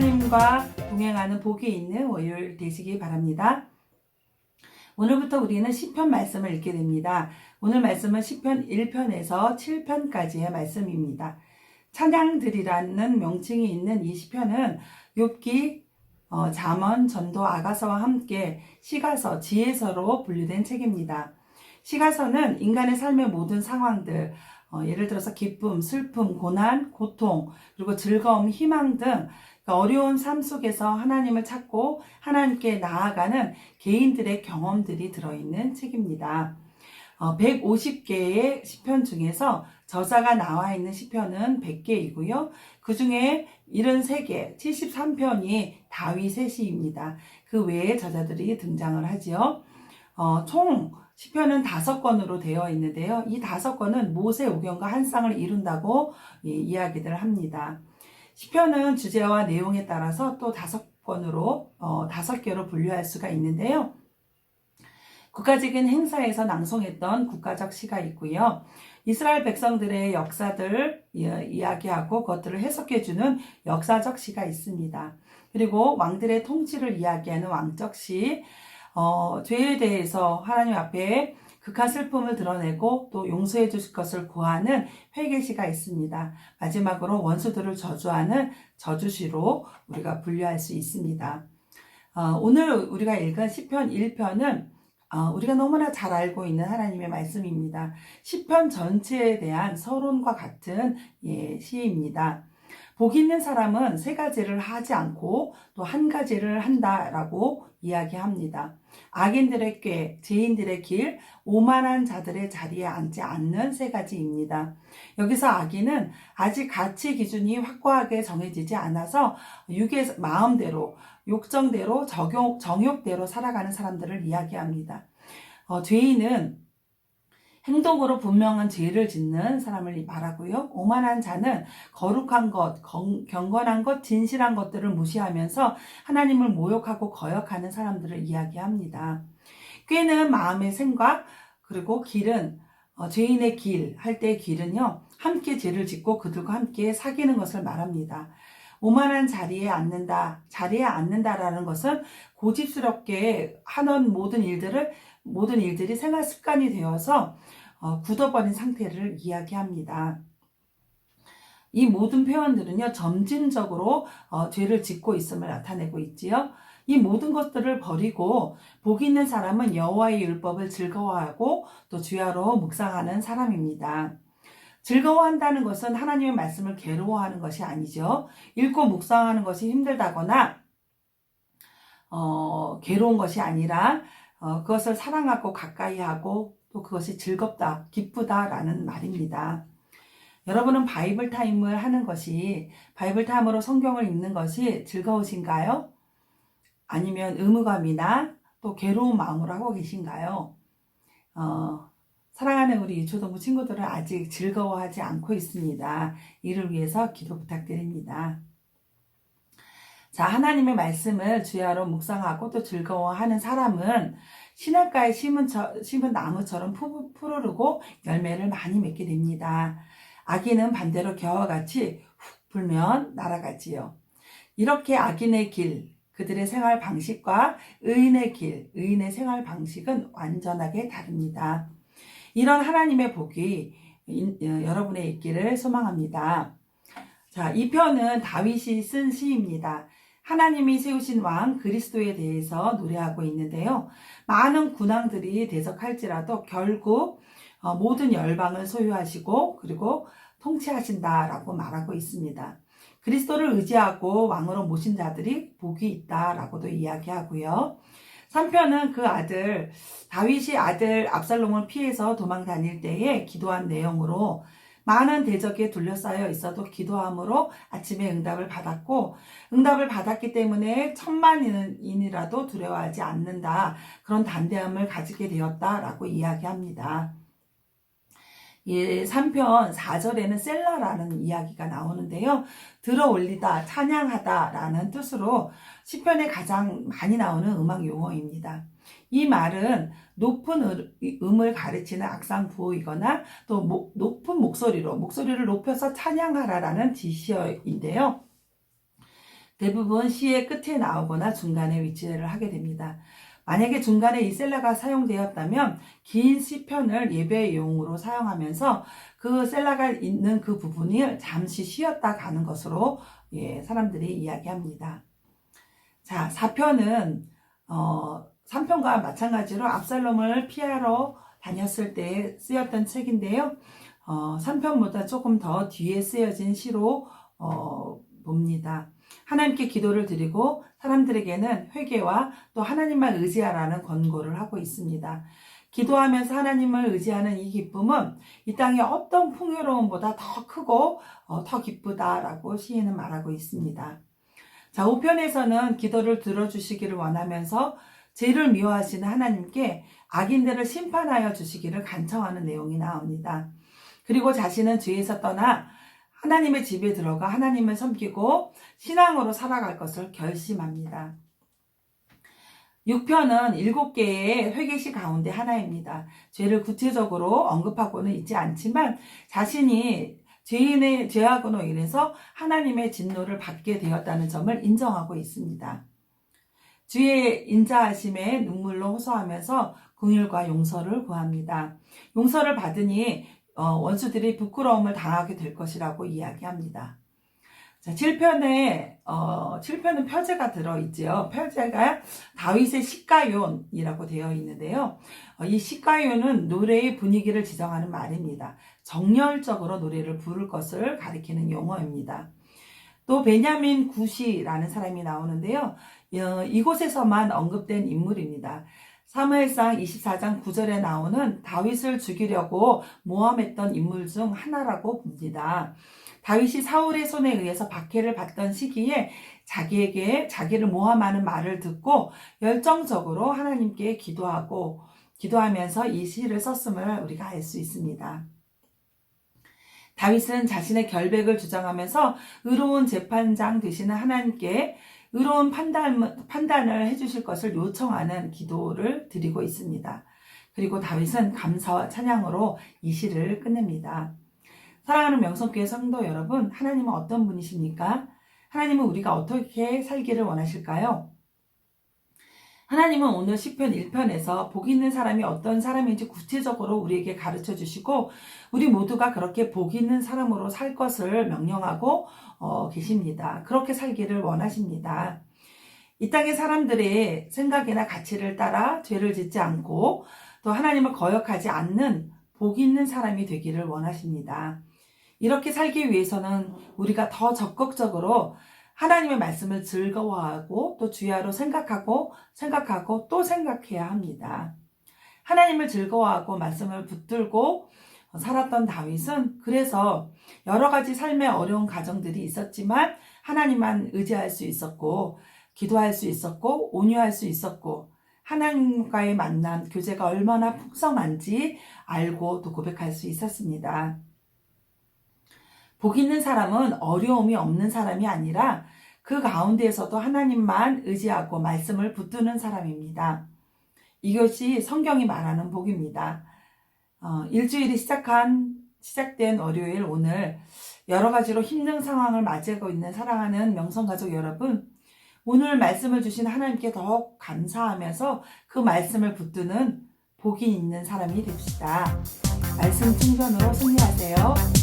하나님과 동행하는 복이 있는 월요일 되시기 바랍니다. 오늘부터 우리는 시편 말씀을 읽게 됩니다. 오늘 말씀은 시편 1편에서 7편까지의 말씀입니다. 찬양들이라는 명칭이 있는 이 시편은 욥기, 잠언, 전도, 아가서와 함께 시가서, 지혜서로 분류된 책입니다. 시가서는 인간의 삶의 모든 상황들, 예를 들어서 기쁨, 슬픔, 고난, 고통, 그리고 즐거움, 희망 등 어려운 삶 속에서 하나님을 찾고 하나님께 나아가는 개인들의 경험들이 들어있는 책입니다. 150개의 시편 중에서 저자가 나와 있는 시편은 100개이고요. 그 중에 73개, 73편이 다윗의 시입니다. 그 외에 저자들이 등장을 하지요. 총 시편은 5권으로 되어 있는데요. 이 5권은 모세 오경과 한 쌍을 이룬다고 이야기들 합니다. 시편은 주제와 내용에 따라서 또 5권으로 5개로 분류할 수가 있는데요. 국가적인 행사에서 낭송했던 국가적 시가 있고요. 이스라엘 백성들의 역사들을 이야기하고 그것들을 해석해주는 역사적 시가 있습니다. 그리고 왕들의 통치를 이야기하는 왕적 시, 죄에 대해서 하나님 앞에 극한 슬픔을 드러내고 또 용서해 주실 것을 구하는 회개시가 있습니다. 마지막으로 원수들을 저주하는 저주시로 우리가 분류할 수 있습니다. 오늘 우리가 읽은 시편 1편은 우리가 너무나 잘 알고 있는 하나님의 말씀입니다. 시편 전체에 대한 서론과 같은 시입니다. 복 있는 사람은 3가지를 하지 않고 또 1가지를 한다라고 이야기합니다. 악인들의 꾀, 죄인들의 길, 오만한 자들의 자리에 앉지 않는 3가지입니다. 여기서 악인은 아직 가치 기준이 확고하게 정해지지 않아서 육의 마음대로, 욕정대로, 정욕대로 살아가는 사람들을 이야기합니다. 죄인은 행동으로 분명한 죄를 짓는 사람을 말하고요. 오만한 자는 거룩한 것, 경건한 것, 진실한 것들을 무시하면서 하나님을 모욕하고 거역하는 사람들을 이야기합니다. 꾀는 마음의 생각, 그리고 길은 죄인의 길 할 때의 길은요. 함께 죄를 짓고 그들과 함께 사귀는 것을 말합니다. 오만한 자리에 앉는다라는 것은 고집스럽게 하는 모든 일들이 생활 습관이 되어서 굳어버린 상태를 이야기합니다. 이 모든 표현들은요, 점진적으로 죄를 짓고 있음을 나타내고 있지요. 이 모든 것들을 버리고 복 있는 사람은 여호와의 율법을 즐거워하고 또 주야로 묵상하는 사람입니다. 즐거워한다는 것은 하나님의 말씀을 괴로워하는 것이 아니죠. 읽고 묵상하는 것이 힘들다거나 괴로운 것이 아니라 그것을 사랑하고 가까이 하고 또 그것이 즐겁다, 기쁘다라는 말입니다. 여러분은 바이블 타임을 하는 것이, 바이블 타임으로 성경을 읽는 것이 즐거우신가요? 아니면 의무감이나 또 괴로운 마음으로 하고 계신가요? 사랑하는 우리 유초동부 친구들은 아직 즐거워하지 않고 있습니다. 이를 위해서 기도 부탁드립니다. 자, 하나님의 말씀을 주야로 묵상하고 또 즐거워하는 사람은 시냇가에 심은 나무처럼 푸르르고 열매를 많이 맺게 됩니다. 악인은 반대로 겨와 같이 훅 불면 날아가지요. 이렇게 악인의 길, 그들의 생활 방식과 의인의 길, 의인의 생활 방식은 완전하게 다릅니다. 이런 하나님의 복이 여러분의 있기를 소망합니다. 자, 이 편은 다윗이 쓴 시입니다. 하나님이 세우신 왕 그리스도에 대해서 노래하고 있는데요. 많은 군왕들이 대적할지라도 결국 모든 열방을 소유하시고 그리고 통치하신다라고 말하고 있습니다. 그리스도를 의지하고 왕으로 모신 자들이 복이 있다라고도 이야기하고요. 3편은 그 아들, 다윗이 아들 압살롬을 피해서 도망 다닐 때에 기도한 내용으로 많은 대적에 둘러싸여 있어도 기도함으로 아침에 응답을 받았고 응답을 받았기 때문에 10,000만인이라도 두려워하지 않는다. 그런 담대함을 가지게 되었다라고 이야기합니다. 3편 4절에는 셀라라는 이야기가 나오는데요. 들어올리다, 찬양하다 라는 뜻으로 시편에 가장 많이 나오는 음악 용어입니다. 이 말은 높은 음을 가르치는 악상 구호이거나 또 높은 목소리를 높여서 찬양하라라는 지시어인데요. 대부분 시의 끝에 나오거나 중간에 위치를 하게 됩니다. 만약에 중간에 이 셀라가 사용되었다면 긴 시편을 예배용으로 사용하면서 그 셀라가 있는 그 부분을 잠시 쉬었다 가는 것으로 사람들이 이야기합니다. 자, 4편은 3편과 마찬가지로 압살롬을 피하러 다녔을 때 쓰였던 책인데요. 3편보다 조금 더 뒤에 쓰여진 시로 봅니다. 하나님께 기도를 드리고 사람들에게는 회개와 또 하나님만 의지하라는 권고를 하고 있습니다. 기도하면서 하나님을 의지하는 이 기쁨은 이 땅의 어떤 풍요로움보다 더 크고 더 기쁘다라고 시인은 말하고 있습니다. 자, 5편에서는 기도를 들어주시기를 원하면서 죄를 미워하시는 하나님께 악인들을 심판하여 주시기를 간청하는 내용이 나옵니다. 그리고 자신은 죄에서 떠나 하나님의 집에 들어가 하나님을 섬기고 신앙으로 살아갈 것을 결심합니다. 6편은 7개의 회개시 가운데 하나입니다. 죄를 구체적으로 언급하고는 있지 않지만 자신이 죄인의 죄악으로 인해서 하나님의 진노를 받게 되었다는 점을 인정하고 있습니다. 주의 인자하심에 눈물로 호소하면서 긍휼과 용서를 구합니다. 용서를 받으니 원수들이 부끄러움을 당하게 될 것이라고 이야기합니다. 자, 7편은 표제가 들어있지요. 표제가 다윗의 시가요이라고 되어 있는데요. 이 시가요는 노래의 분위기를 지정하는 말입니다. 정열적으로 노래를 부를 것을 가리키는 용어입니다. 또 베냐민 구시라는 사람이 나오는데요. 이곳에서만 언급된 인물입니다. 사무엘상 24장 9절에 나오는 다윗을 죽이려고 모함했던 인물 중 하나라고 봅니다. 다윗이 사울의 손에 의해서 박해를 받던 시기에 자기를 모함하는 말을 듣고 열정적으로 하나님께 기도하면서 이 시를 썼음을 우리가 알 수 있습니다. 다윗은 자신의 결백을 주장하면서 의로운 재판장 되시는 하나님께 의로운 판단을 해주실 것을 요청하는 기도를 드리고 있습니다. 그리고 다윗은 감사와 찬양으로 이 시를 끝냅니다. 사랑하는 명성교회 성도 여러분, 하나님은 어떤 분이십니까? 하나님은 우리가 어떻게 살기를 원하실까요? 하나님은 오늘 시편 1편에서 복 있는 사람이 어떤 사람인지 구체적으로 우리에게 가르쳐 주시고 우리 모두가 그렇게 복 있는 사람으로 살 것을 명령하고 계십니다. 그렇게 살기를 원하십니다. 이 땅의 사람들의 생각이나 가치를 따라 죄를 짓지 않고 또 하나님을 거역하지 않는 복 있는 사람이 되기를 원하십니다. 이렇게 살기 위해서는 우리가 더 적극적으로 하나님의 말씀을 즐거워하고 또 주야로 생각하고 또 생각해야 합니다. 하나님을 즐거워하고 말씀을 붙들고 살았던 다윗은 그래서 여러 가지 삶의 어려운 과정들이 있었지만 하나님만 의지할 수 있었고 기도할 수 있었고 온유할 수 있었고 하나님과의 만남, 교제가 얼마나 풍성한지 알고 또 고백할 수 있었습니다. 복 있는 사람은 어려움이 없는 사람이 아니라 그 가운데에서도 하나님만 의지하고 말씀을 붙드는 사람입니다. 이것이 성경이 말하는 복입니다. 일주일이 시작된 월요일 오늘 여러 가지로 힘든 상황을 맞이하고 있는 사랑하는 명성가족 여러분, 오늘 말씀을 주신 하나님께 더욱 감사하면서 그 말씀을 붙드는 복이 있는 사람이 됩시다. 말씀 충전으로 승리하세요.